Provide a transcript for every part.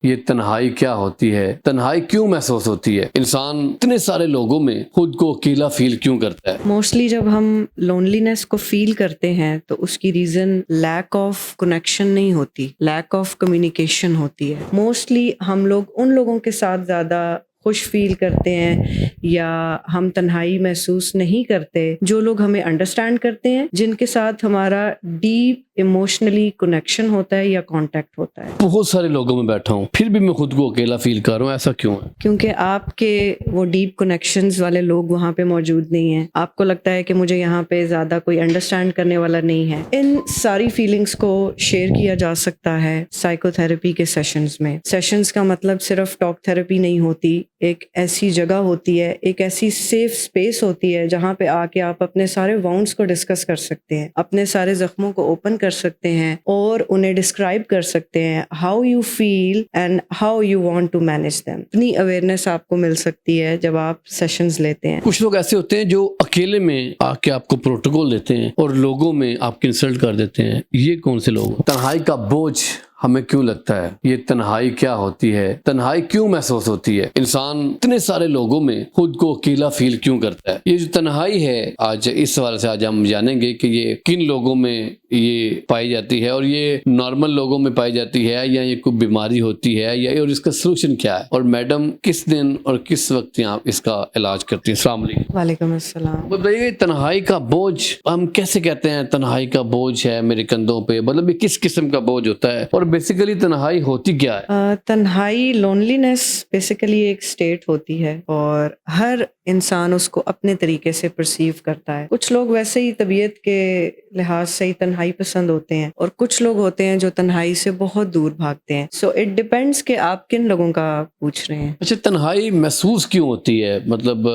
یہ تنہائی کیا ہوتی ہے؟ تنہائی کیوں محسوس ہوتی ہے؟ انسان اتنے سارے لوگوں میں خود کو اکیلا فیل کیوں کرتا ہے؟ موسٹلی جب ہم لونلینس کو فیل کرتے ہیں تو اس کی ریزن لیک آف کنیکشن نہیں ہوتی، لیک آف کمیونیکیشن ہوتی ہے۔ موسٹلی ہم لوگ ان لوگوں کے ساتھ زیادہ خوش فیل کرتے ہیں یا ہم تنہائی محسوس نہیں کرتے جو لوگ ہمیں انڈرسٹینڈ کرتے ہیں، جن کے ساتھ ہمارا ڈیپ ایموشنلی کنیکشن ہوتا ہے یا کانٹیکٹ ہوتا ہے۔ بہت سارے لوگوں میں بیٹھا ہوں پھر بھی میں خود کو اکیلا فیل کر رہا ہوں، ایسا کیوں ہے؟ کیونکہ آپ کے وہ ڈیپ کنیکشنز والے لوگ وہاں پہ موجود نہیں ہیں۔ آپ کو لگتا ہے کہ مجھے یہاں پہ زیادہ کوئی انڈرسٹینڈ کرنے والا نہیں ہے۔ ان ساری فیلنگز کو شیئر کیا جا سکتا ہے سائیکو تھراپی کے سیشنز میں۔ سیشنز کا مطلب صرف ٹاک تھراپی نہیں ہوتی، ایک ایسی جگہ ہوتی ہے، ایک ایسی سیف اسپیس ہوتی ہے جہاں پہ آ کے آپ اپنے سارے واؤنڈس کو ڈسکس کر سکتے ہیں، اپنے سارے زخموں کو اوپن کر سکتے ہیں اور انہیں ڈسکرائب کر سکتے ہیں how you feel and how you want to manage them. اتنی اویئرنیس آپ کو مل سکتی ہے جب آپ سیشنز لیتے ہیں۔ کچھ لوگ ایسے ہوتے ہیں جو اکیلے میں آ کے آپ کو پروٹوکول دیتے ہیں اور لوگوں میں آپ کی انسلٹ کر دیتے ہیں، یہ کون سے لوگ؟ تنہائی کا بوجھ ہمیں کیوں لگتا ہے؟ یہ تنہائی کیا ہوتی ہے؟ تنہائی کیوں محسوس ہوتی ہے؟ انسان اتنے سارے لوگوں میں خود کو اکیلا فیل کیوں کرتا ہے؟ یہ جو تنہائی ہے، آج اس سوال سے آج ہم جانیں گے کہ یہ کن لوگوں میں یہ پائی جاتی ہے، اور یہ نارمل لوگوں میں پائی جاتی ہے یا یہ کوئی بیماری ہوتی ہے، یا اور اس کا سلوشن کیا ہے؟ اور میڈم کس دن اور کس وقت یہاں اس کا علاج کرتی ہیں؟ السلام علیکم۔ وعلیکم السلام۔ بتائیے تنہائی کا بوجھ ہم کیسے کہتے ہیں تنہائی کا بوجھ ہے میرے کندھوں پہ؟ مطلب یہ کس قسم کا بوجھ ہوتا ہے اور بیسیکلی تنہائی ہوتی کیا ہے؟ تنہائی لونلینس بیسیکلی ایک اسٹیٹ ہوتی ہے اور ہر انسان اس کو اپنے طریقے سے پرسیو کرتا ہے۔ کچھ لوگ ویسے ہی طبیعت کے لحاظ سے ہی تنہائی پسند ہوتے ہیں اور کچھ لوگ ہوتے ہیں جو تنہائی سے بہت دور بھاگتے ہیں۔ سو اٹ ڈپینڈس کہ آپ کن لوگوں کا پوچھ رہے ہیں۔ اچھا، تنہائی محسوس کیوں ہوتی ہے؟ مطلب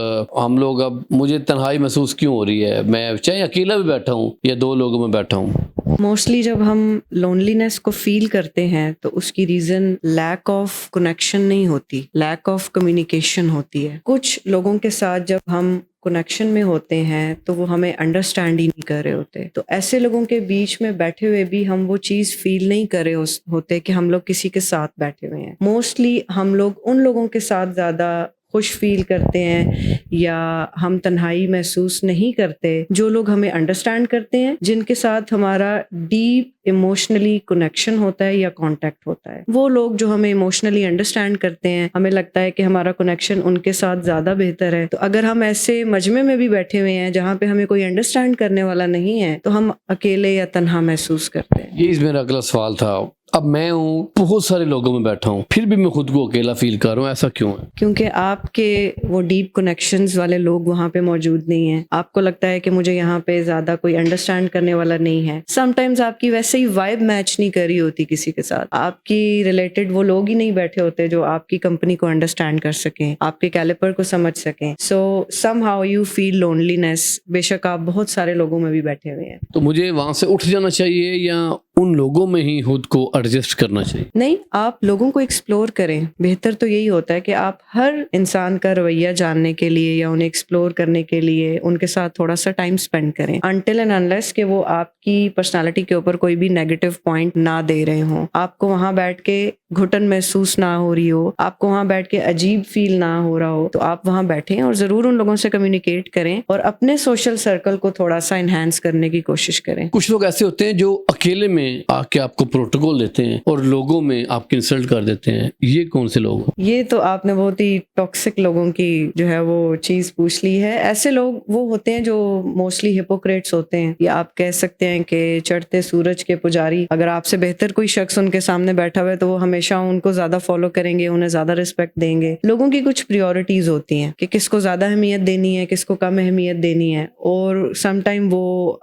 ہم لوگ، اب مجھے تنہائی محسوس کیوں ہو رہی ہے؟ میں چاہے اکیلا بھی بیٹھا ہوں یا دو لوگوں میں بیٹھا ہوں۔ موسٹلی جب ہم لونلینس کو فیل کرتے ہیں تو اس کی ریزن لیک آف کنیکشن نہیں ہوتی، لیک آف کمیونیکیشن ہوتی ہے۔ کچھ لوگوں کے ساتھ جب ہم کنیکشن میں ہوتے ہیں تو وہ ہمیں انڈرسٹینڈ ہی نہیں کر رہے ہوتے، تو ایسے لوگوں کے بیچ میں بیٹھے ہوئے بھی ہم وہ چیز فیل نہیں کر رہے ہوتے کہ ہم لوگ کسی کے ساتھ بیٹھے ہوئے ہیں۔ موسٹلی ہم لوگ ان لوگوں کے ساتھ زیادہ خوش فیل کرتے ہیں یا ہم تنہائی محسوس نہیں کرتے جو لوگ ہمیں انڈرسٹینڈ کرتے ہیں، جن کے ساتھ ہمارا ڈیپ ایموشنلی کنیکشن ہوتا ہے یا کانٹیکٹ ہوتا ہے۔ وہ لوگ جو ہمیں ایموشنلی انڈرسٹینڈ کرتے ہیں، ہمیں لگتا ہے کہ ہمارا کنیکشن ان کے ساتھ زیادہ بہتر ہے، تو اگر ہم ایسے مجمع میں بھی بیٹھے ہوئے ہیں جہاں پہ ہمیں کوئی انڈرسٹینڈ کرنے والا نہیں ہے تو ہم اکیلے یا تنہا محسوس کرتے ہیں۔ یہ میرا اگلا سوال تھا۔ اب میں ہوں بہت سارے لوگوں میں بیٹھا ہوں پھر بھی میں خود کو اکیلا فیل کر رہا ہوں، ایسا کیوں ہے؟ کیونکہ آپ کے وہ ڈیپ کنیکشنز والے لوگ وہاں پہ موجود نہیں ہیں۔ آپ کو لگتا ہے کہ مجھے یہاں پہ زیادہ کوئی انڈرسٹینڈ کرنے والا نہیں ہے۔ سم ٹائمز آپ کی ویسے ہی وائب میچ نہیں کر رہی ہوتی کسی کے ساتھ، آپ کی ریلیٹڈ وہ لوگ ہی نہیں بیٹھے ہوتے جو آپ کی کمپنی کو انڈرسٹینڈ کر سکیں، آپ کے کیلیپر کو سمجھ سکیں۔ So somehow you feel loneliness, بے شک آپ بہت سارے لوگوں میں بھی بیٹھے ہوئے ہیں۔ تو مجھے وہاں سے اٹھ جانا چاہیے یا ان لوگوں میں ہی خود کو ایڈجسٹ کرنا چاہیے؟ نہیں، آپ لوگوں کو ایکسپلور کریں۔ بہتر تو یہی ہوتا ہے کہ آپ ہر انسان کا رویہ جاننے کے لیے یا انہیں ایکسپلور کرنے کے لیے ان کے ساتھ تھوڑا سا ٹائم اسپینڈ کریں، انٹل اینڈ انلیس کہ وہ آپ کی پرسنالٹی کے اوپر کوئی بھی نیگیٹو پوائنٹ نہ دے رہے ہوں، آپ کو وہاں بیٹھ کے گھٹن محسوس نہ ہو رہی ہو، آپ کو وہاں بیٹھ کے عجیب فیل نہ ہو رہا ہو، تو آپ وہاں بیٹھیں اور ضرور ان لوگوں سے کمیونیکیٹ کریں اور اپنے سوشل سرکل کو تھوڑا سا انہینس کرنے کی کوشش کریں۔ کچھ لوگ ایسے ہوتے ہیں جو اکیلے میں آ کے آپ کو پروٹوکول دیتے ہیں اور لوگوں میں آپ کی انسلٹ کر دیتے ہیں، یہ کون سے لوگ؟ یہ تو آپ نے بہت ہی ٹاکسک لوگوں کی جو ہے وہ چیز پوچھ لی ہے۔ ایسے لوگ وہ ہوتے ہیں جو موسٹلی ہپوکریٹس ہوتے ہیں، یا آپ کہہ سکتے ہیں کہ چڑھتے سورج کے پجاری۔ اگر آپ سے بہتر کوئی شخص ان کے سامنے بیٹھا ہوا ہے تو وہ ہمیشہ ان کو زیادہ فالو کریں گے، انہیں زیادہ رسپیکٹ دیں گے۔ لوگوں کی کچھ پریورٹیز ہوتی ہیں کہ کس کو زیادہ اہمیت دینی ہے، کس کو کم اہمیت دینی ہے، اور سم ٹائم وہ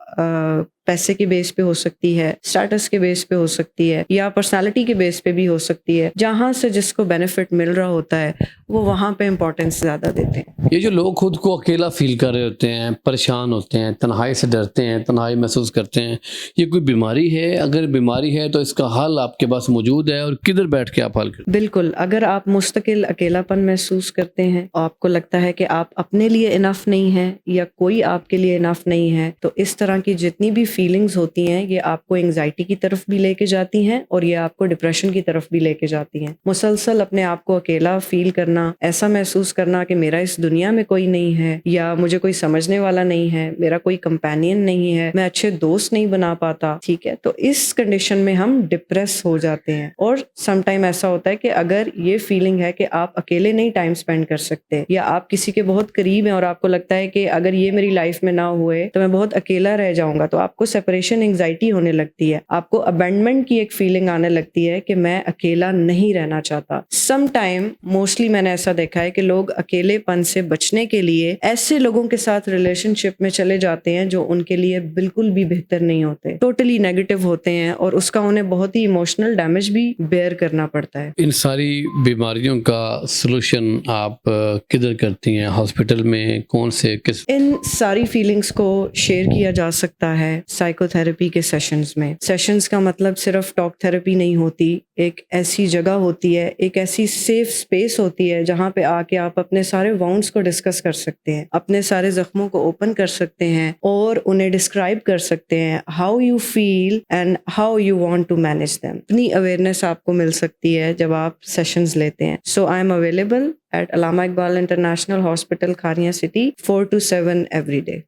پیسے کے بیس پہ ہو سکتی ہے، اسٹیٹس کے بیس پہ ہو سکتی ہے، یا پرسنالٹی کے بیس پہ بھی ہو سکتی ہے۔ جہاں سے جس کو بینیفٹ مل رہا ہوتا ہے وہ وہاں پہ امپورٹنس زیادہ دیتے ہیں۔ یہ جو لوگ خود کو اکیلا فیل کر رہے ہوتے ہیں، پریشان ہوتے ہیں، تنہائی سے ڈرتے ہیں، تنہائی محسوس کرتے ہیں، یہ کوئی بیماری ہے؟ اگر بیماری ہے تو اس کا حل آپ کے پاس موجود ہے، اور کدھر بیٹھ کے آپ حل کرتے ہیں؟ بالکل، اگر آپ مستقل اکیلا پن محسوس کرتے ہیں، آپ کو لگتا ہے کہ آپ اپنے لیے انف نہیں ہیں یا کوئی آپ کے لیے انف نہیں ہے، تو اس طرح کی جتنی بھی فیلنگز ہوتی ہیں یہ آپ کو انگزائٹی کی طرف بھی لے کے جاتی ہیں اور یہ آپ کو ڈپریشن کی طرف بھی لے کے جاتی ہیں. مسلسل اپنے آپ کو اکیلا فیل کرنا، ایسا محسوس کرنا کہ میرا اس دنیا میں کوئی نہیں ہے، یا مجھے کوئی سمجھنے والا نہیں ہے، میرا کوئی کمپینین نہیں ہے، میں اچھے دوست نہیں بنا پاتا، ٹھیک ہے. تو اس کنڈیشن میں ہم ڈپریس ہو جاتے ہیں. اور سم ٹائم ایسا ہوتا ہے کہ اگر یہ فیلنگ ہے کہ آپ اکیلے نہیں ٹائم اسپینڈ کر سکتے، یا آپ کسی کے بہت قریب ہیں اور آپ کو لگتا ہے کہ اگر یہ میری لائف میں نہ ہوئے تو میں بہت اکیلا رہ جاؤں گا، تو آپ کو سیپریشن انگزائٹی ہونے لگتی ہے، آپ کو ابینڈمنٹ کی ایک فیلنگ آنے لگتی ہے کہ میں اکیلا نہیں رہنا چاہتا. سم ٹائم موسٹلی میں نے ایسا دیکھا ہے کہ لوگ اکیلے پن سے بچنے کے لیے ایسے لوگوں کے ساتھ ریلیشن شپ میں چلے جاتے ہیں جو ان کے لیے بالکل بھی بہتر نہیں ہوتے، ٹوٹلی نیگیٹو ہوتے ہیں، اور اس کا انہیں بہت ہی ایموشنل ڈیمیج بھی بیئر کرنا پڑتا ہے. ان ساری بیماریوں کا سلوشن آپ کدھر کرتی ہیں؟ ہاسپٹل میں کون سے کس؟ ان ساری فیلنگز کو شیئر کیا جا سکتا ہے سائیکو تھراپی کے سیشنز میں. سیشنز کا مطلب صرف ٹاک تھراپی نہیں ہوتی، ایک ایسی جگہ ہوتی ہے، ایک ایسی سیف اسپیس ہوتی ہے جہاں پہ آ کے آپ اپنے سارے وانڈس کو ڈسکس کر سکتے ہیں، اپنے سارے زخموں کو اوپن کر سکتے ہیں اور انہیں ڈسکرائب کر سکتے ہیں how you feel and how you want to manage them. اتنی اویئرنیس آپ کو مل سکتی ہے جب آپ سیشنز لیتے ہیں. So I am available at Allama Iqbal International Hospital, Khania City, 4 to 7 every day.